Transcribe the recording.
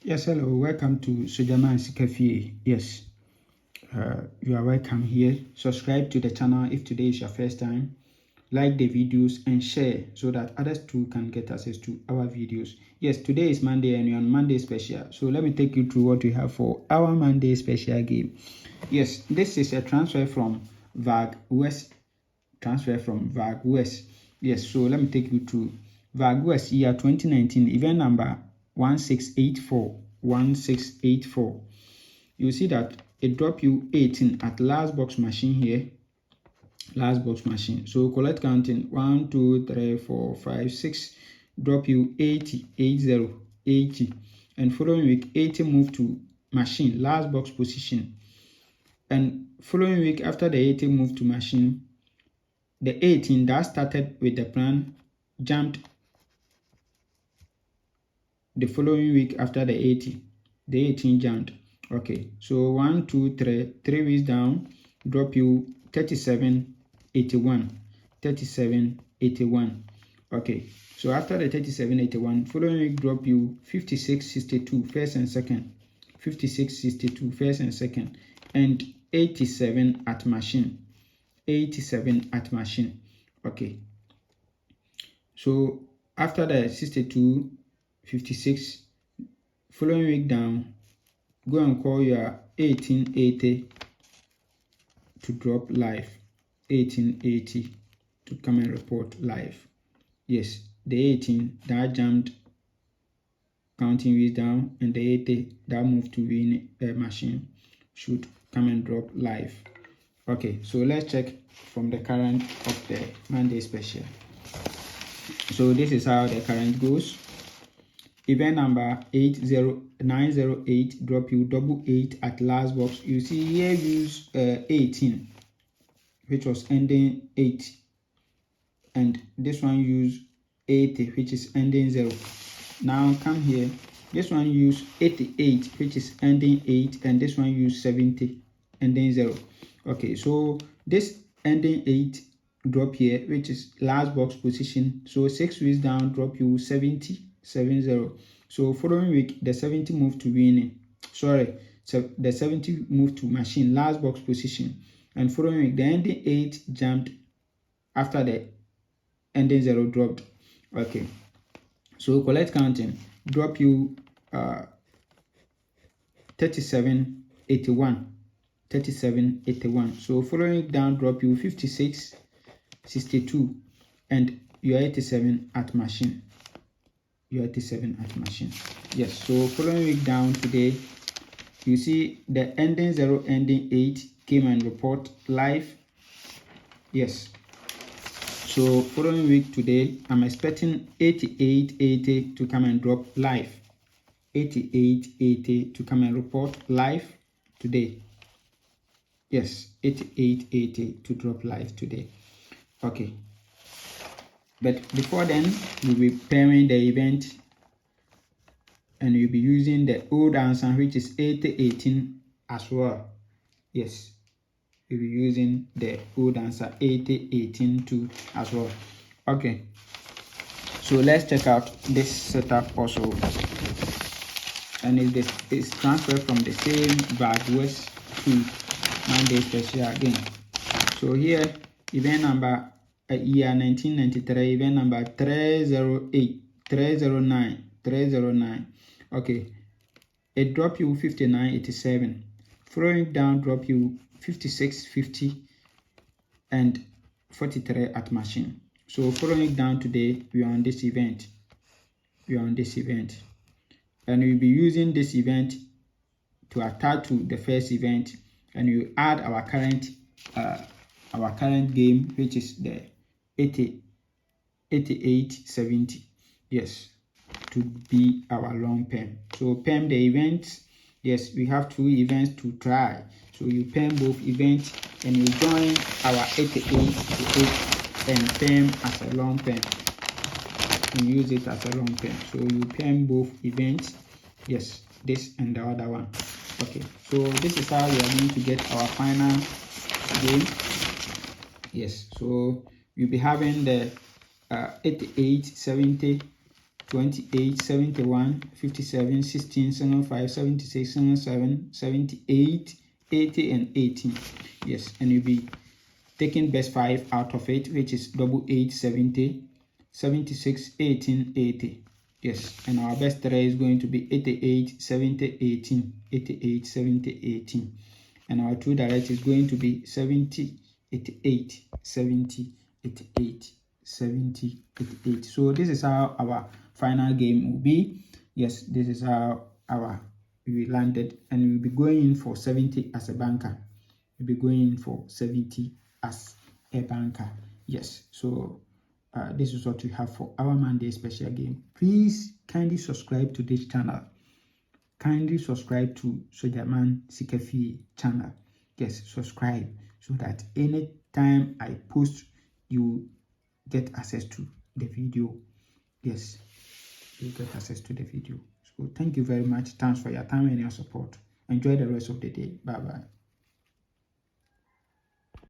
Yes, hello, welcome to Sojama and Sikafie. Yes, you are welcome here. Subscribe to the channel if today is your first time. Like the videos and share so that others too can get access to our videos. Yes, today is Monday and we're on Monday special. So let me take you through what we have for our Monday special game. Yes, this is a transfer from VAG West. Yes, so let me take you through VAG West year 2019 event number 1684. You see that it drop you 18 at last box machine here. So collect counting 1 2 3 4 5 6, drop you 80, and following week 80 move to machine last box position, and following week after the 80 move to machine, the 18 that started with the plan jumped the following week after the 80. The 18 jumped. Okay, so 1 2 3 3 weeks down, drop you 3781. Okay, so after the 3781, following week drop you 5662 first and second, 5662 first and second, and 87 at machine. Okay, so after the 62 56, following week down, go and call your 1880 to drop live. 1880 to come and report live. Yes, the 18 that jumped counting weeks down, and the 80 that moved to win machine should come and drop live. Okay, so let's check from the current of the Monday special. So this is how the current goes. Event number 80908, drop you double 8 at last box. You see here use 18, which was ending 8, and this one use 80, which is ending 0. Now come here, this one use 88, which is ending 8, and this one use 70, ending 0. Okay, so this ending 8 drop here, which is last box position. So 6 weeks down, drop you 70. So following week the 70 move to winning. So the 70 move to machine last box position, and following week the ending 8 jumped after the ending 0 dropped. Okay, so collect counting drop you 3781. So following week down drop you 5662, and you are 87 at machine. Yes, so following week down today, you see the ending 0 ending 8 came and report live. Yes, so following week today, I'm expecting 8880 to come and drop live. 8880 to come and report live today. Yes, 8880 to drop live today. Okay, but before then, we'll be pairing the event, and you'll be using the old answer, which is 8018 as well. Yes, you'll be using the old answer 8018 too as well. Okay, so let's check out this setup also, and it's transferred from the same VAG West to Monday special again. So here, event number year 1993, event number 309. Okay, it drop you 5987. Following down drop you 5650 and 43 at machine. So following down today, we are on this event. And we'll be using this event to attach to the first event, and you add our current game, which is the 8870. Yes, to be our long perm. So perm the events. Yes, we have 2 events to try. So you perm both events, and you join our 88 to 8 and perm as a long perm. You use it as a long perm. So you perm both events. Yes, this and the other one. Okay, so this is how we are going to get our final game. Yes, so you'll be having the 8870 28, 71, 57, 16, 75, 76, 77, 78, 80, and 18. Yes, and you'll be taking best 5 out of it, which is double 8, 70, 76, 18, 80. Yes, and our best 3 is going to be 88, 70, 18, 88, 70, 18. And our 2 direct is going to be 70, 88, 70, 88, 70, 88. So this is how our final game will be. Yes, this is how we landed, and we'll be going in for 70 as a banker. We'll be going in for 70 as a banker. Yes, so this is what we have for our Monday special game. Please kindly subscribe to this channel. Kindly subscribe to Sojaman Sikafi channel. Yes, subscribe so that anytime I post, you get access to the video. Yes, you get access to the video. So thank you very much. Thanks for your time and your support. Enjoy the rest of the day. Bye bye.